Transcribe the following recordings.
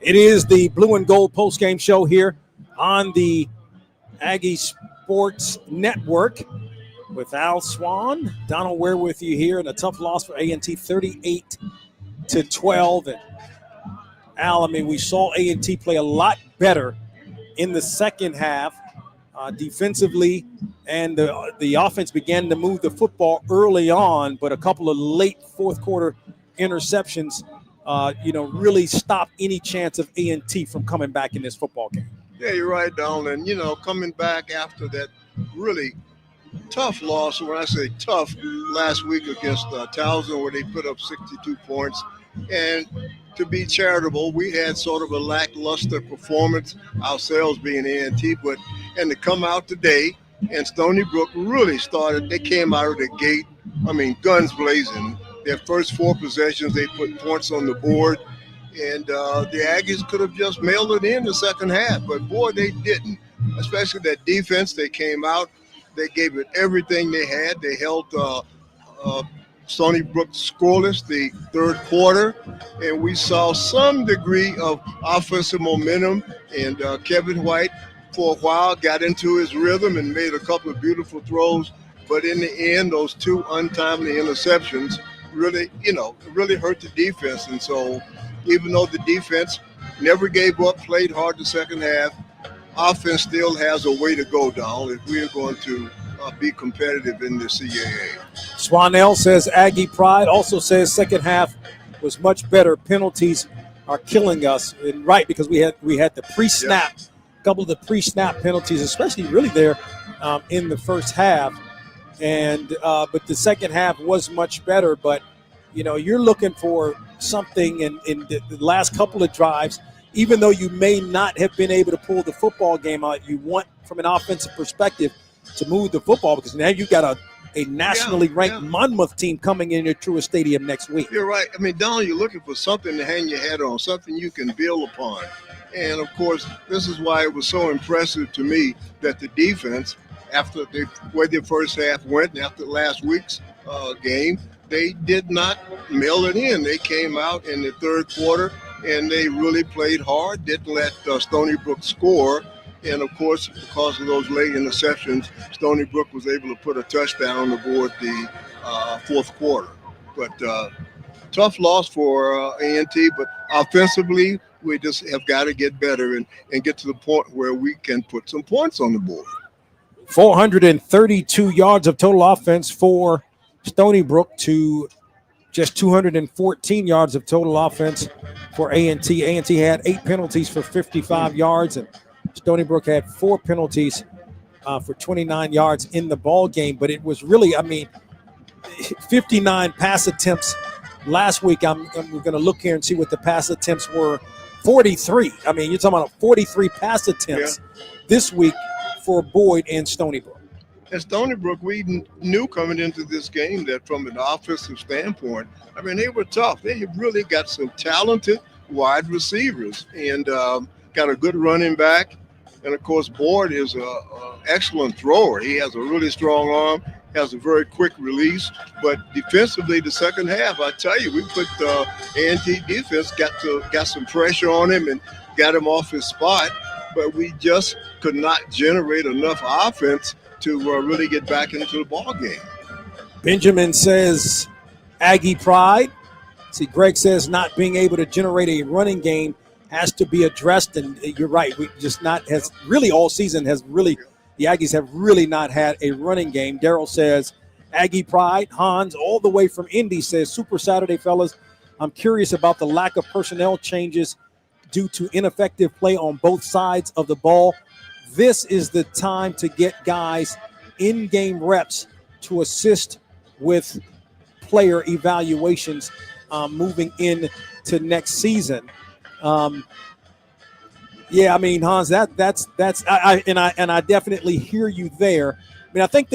It is the Blue and Gold postgame show here on the Aggie Sports Network with Al Swann. Donal Ware with you here, and a tough loss for A&T, 38-12. And Al, I mean, we saw A&T play a lot better in the second half defensively, and the offense began to move the football early on, but a couple of late fourth quarter interceptions really stop any chance of A&T from coming back in this football game. Yeah, you're right, Donal. And, coming back after that really tough loss, when I say tough, last week against Towson, where they put up 62 points. And to be charitable, we had sort of a lackluster performance, ourselves being A&T, and to come out today, and Stony Brook really started, they came out of the gate, guns blazing. Their first four possessions, they put points on the board, and the Aggies could have just mailed it in the second half, but boy, they didn't. Especially that defense, they came out, they gave it everything they had. They held Stony Brook scoreless the third quarter, and we saw some degree of offensive momentum, and Kevin White, for a while, got into his rhythm and made a couple of beautiful throws, but in the end, those two untimely interceptions really hurt the defense. And so even though the defense never gave up, played hard the second half, offense still has a way to go, Donal, if we are going to be competitive in the CAA. Swann says Aggie pride, also says second half was much better. Penalties are killing us, and right, because we had the pre-snap, couple of the pre-snap penalties, especially really there in the first half. And but the second half was much better. But you're looking for something in the last couple of drives, even though you may not have been able to pull the football game out. You want, from an offensive perspective, to move the football, because now you got a nationally ranked Monmouth team coming in at Truist Stadium next week. You're right. Donal, you're looking for something to hang your hat on, something you can build upon. And of course, this is why it was so impressive to me that the defense, after the way the first half went, after last week's game, they did not mail it in. They came out in the third quarter, and they really played hard, didn't let Stony Brook score. And, of course, because of those late interceptions, Stony Brook was able to put a touchdown on the board the fourth quarter. But tough loss for A&T, but offensively, we just have got to get better and get to the point where we can put some points on the board. 432 yards of total offense for Stony Brook to just 214 yards of total offense for A&T. A&T had 8 penalties for 55 yards, and Stony Brook had 4 penalties for 29 yards in the ball game. But it was really, 59 pass attempts last week. We're going to look here and see what the pass attempts were. 43. You're talking about 43 pass attempts this week for Boyd and Stony Brook. At Stony Brook, we knew coming into this game that from an offensive standpoint, they were tough. They have really got some talented wide receivers and got a good running back. And, of course, Boyd is an excellent thrower. He has a really strong arm, has a very quick release. But defensively, the second half, I tell you, we put A&T defense got some pressure on him and got him off his spot. But we just could not generate enough offense to really get back into the ball game. Benjamin says Aggie pride. See, Greg says not being able to generate a running game has to be addressed, and you're right. We just not has really all season has really the Aggies have really not had a running game. Daryl says Aggie pride. Hans all the way from Indy says Super Saturday, fellas. I'm curious about the lack of personnel changes due to ineffective play on both sides of the ball. This is the time to get guys in-game reps to assist with player evaluations moving into next season. Yeah, I mean, Hans, that's I definitely hear you there. I mean, I think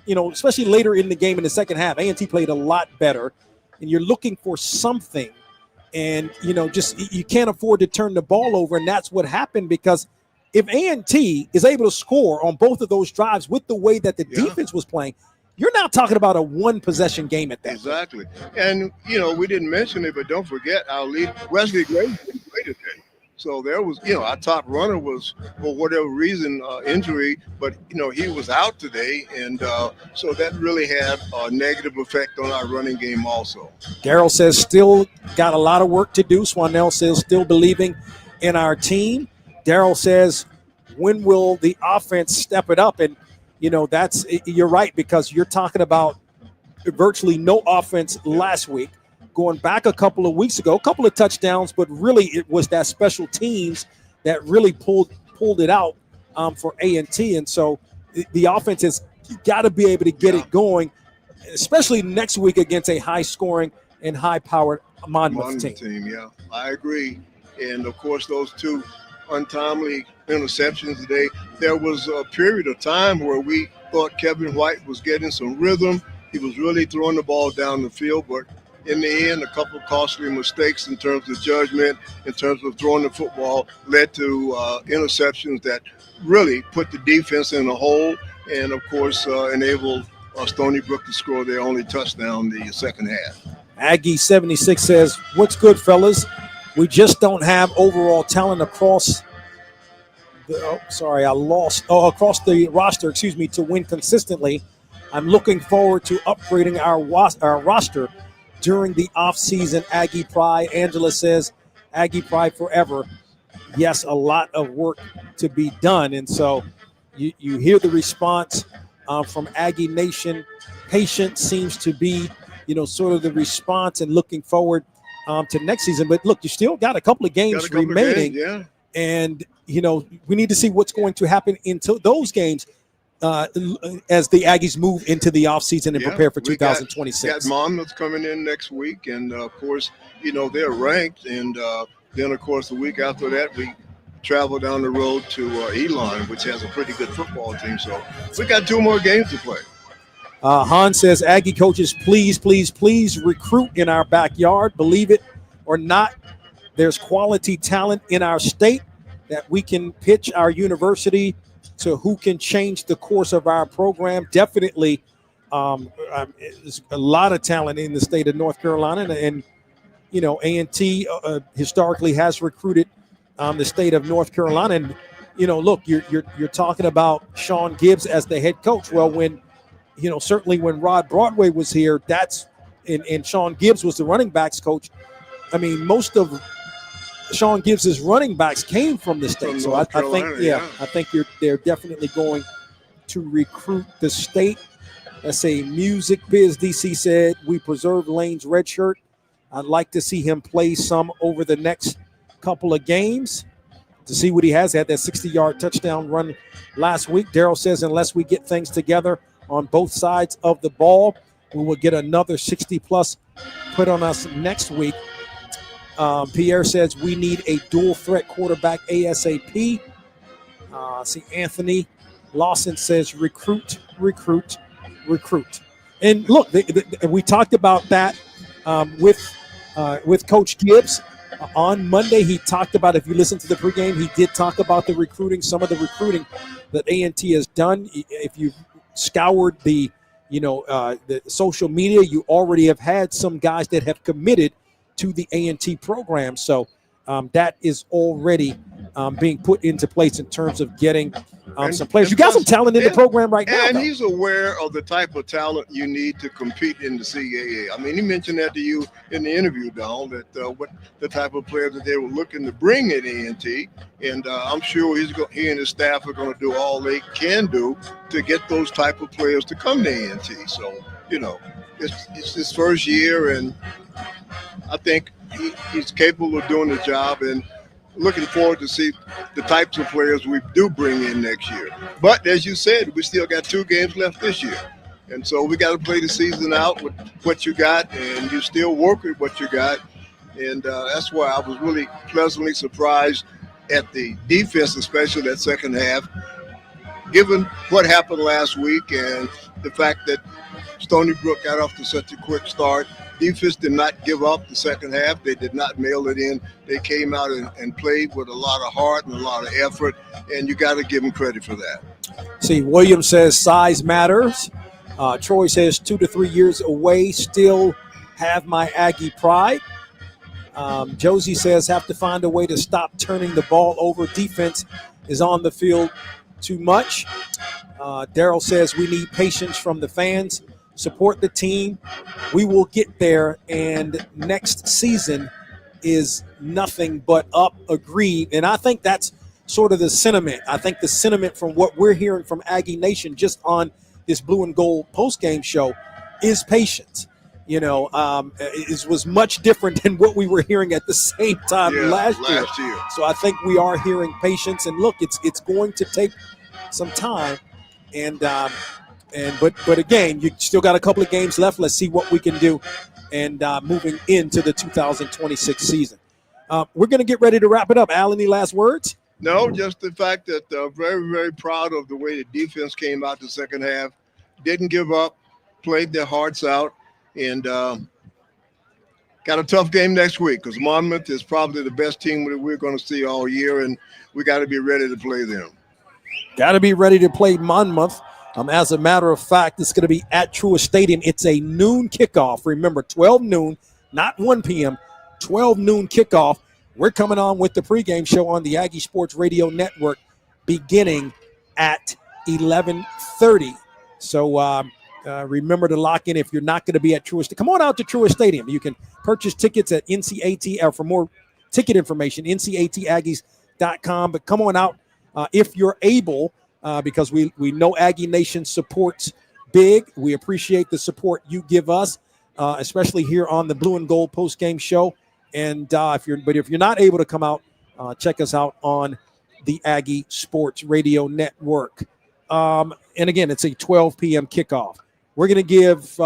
especially later in the game in the second half, A&T played a lot better, and you're looking for something, and just you can't afford to turn the ball over, and that's what happened because if A&T is able to score on both of those drives with the way that the defense was playing, you're not talking about a one-possession game at that. Exactly. And, we didn't mention it, but don't forget our lead, Wesley Gray, didn't play today. So there was, our top runner was, for whatever reason, injury, but, he was out today. And so that really had a negative effect on our running game also. Daryl says still got a lot of work to do. Swann says still believing in our team. Daryl says, when will the offense step it up? And, you're right, because you're talking about virtually no offense last week. Going back a couple of weeks ago, a couple of touchdowns, but really it was that special teams that really pulled it out for A&T. And so the offense has got to be able to get it going, especially next week against a high-scoring and high-powered Monmouth team. Yeah, I agree. And, of course, those two untimely interceptions today. There was a period of time where we thought Kevin White was getting some rhythm. He was really throwing the ball down the field, but in the end, a couple of costly mistakes in terms of judgment, in terms of throwing the football, led to interceptions that really put the defense in a hole and, of course, enabled Stony Brook to score their only touchdown the second half. Aggie 76 says, what's good, fellas? We just don't have overall talent across across the roster, to win consistently. I'm looking forward to upgrading our roster during the offseason. Aggie Pride. Angela says, Aggie Pride forever. Yes, a lot of work to be done. And so you hear the response from Aggie Nation. Patient seems to be, sort of the response and looking forward to next season. But look, you still got a couple of games remaining. And, we need to see what's going to happen into those games as the Aggies move into the offseason and prepare for 2026. Got Monmouth coming in next week. And, of course, they're ranked. And then, of course, the week after that, we travel down the road to Elon, which has a pretty good football team. So we got 2 more games to play. Han says, Aggie coaches, please, please, please recruit in our backyard. Believe it or not, there's quality talent in our state that we can pitch our university to who can change the course of our program. Definitely there's a lot of talent in the state of North Carolina. And A&T historically has recruited the state of North Carolina. And, look, you're talking about Sean Gibbs as the head coach. Well, when certainly when Rod Broadway was here, and Sean Gibbs was the running backs coach. I mean, most of Sean Gibbs's running backs came from the state. So I think they're definitely going to recruit the state. Let's say Music Biz DC said, we preserve Lane's red shirt. I'd like to see him play some over the next couple of games to see what he has. Had that 60-yard touchdown run last week. Daryl says, unless we get things together on both sides of the ball, we will get another 60-plus put on us next week. Pierre says we need a dual-threat quarterback ASAP. See, Anthony Lawson says recruit. And look, we talked about that with Coach Gibbs. On Monday, he talked about, if you listen to the pregame, he did talk about the recruiting, some of the recruiting that A&T has done. If you scoured the social media, you already have had some guys that have committed to the A&T program. So that is already being put into place in terms of getting some players. You and got some plus- talent in the program right now. And though. he's aware of the type of talent you need to compete in the CAA. I mean, he mentioned that to you in the interview, Donal, that what the type of players that they were looking to bring in A&T. And I'm sure he and his staff are going to do all they can do to get those type of players to come to A&T. So, it's his first year, and I think he's capable of doing the job, and looking forward to see the types of players we do bring in next year. But as you said, we still got 2 games left this year. And so we got to play the season out with what you got, and you still work with what you got. And that's why I was really pleasantly surprised at the defense, especially that second half, given what happened last week and the fact that Stony Brook got off to such a quick start. Defense did not give up the second half. They did not mail it in. They came out and played with a lot of heart and a lot of effort, and you got to give them credit for that. See, Williams says size matters. Troy says 2 to 3 years away, still have my Aggie pride. Josie says have to find a way to stop turning the ball over. Defense is on the field too much. Daryl says we need patience from the fans. Support the team. We will get there, and next season is nothing but up. Agreed. And I think that's sort of the sentiment. I think the sentiment from what we're hearing from Aggie Nation just on this Blue and Gold postgame show is patience. It was much different than what we were hearing at the same time last year. So I think we are hearing patience. And look, it's going to take some time. But again, you still got a couple of games left. Let's see what we can do, and moving into the 2026 season. We're going to get ready to wrap it up. Al, any last words? No, just the fact that very, very proud of the way the defense came out the second half, didn't give up, played their hearts out, and got a tough game next week because Monmouth is probably the best team that we're going to see all year, and we got to be ready to play them. Got to be ready to play Monmouth. As a matter of fact, it's going to be at Truist Stadium. It's a noon kickoff. Remember, 12 noon, not 1 p.m., 12 noon kickoff. We're coming on with the pregame show on the Aggie Sports Radio Network beginning at 11:30. So remember to lock in if you're not going to be at Truist. Come on out to Truist Stadium. You can purchase tickets at NCAT, or for more ticket information, ncataggies.com. But come on out if you're able, because we know Aggie Nation supports big. We appreciate the support you give us, especially here on the Blue and Gold postgame show. And if you're not able to come out, check us out on the Aggie Sports Radio Network. And again, it's a 12 p.m. kickoff. We're going to give,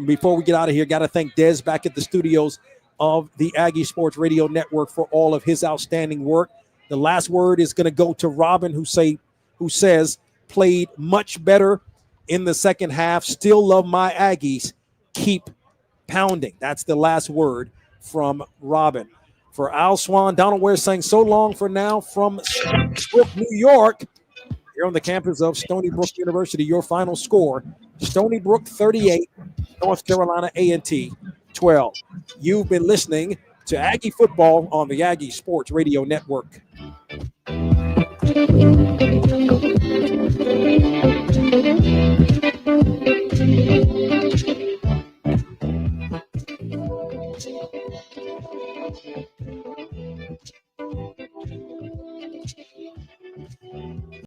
before we get out of here, got to thank Des back at the studios of the Aggie Sports Radio Network for all of his outstanding work. The last word is going to go to Robin, who says played much better in the second half. Still love my Aggies. Keep pounding. That's the last word from Robin. For Al Swann, Donal Ware saying so long for now from Brook, New York. Here on the campus of Stony Brook University, your final score, Stony Brook 38, North Carolina A&T 12. You've been listening to Aggie Football on the Aggie Sports Radio Network.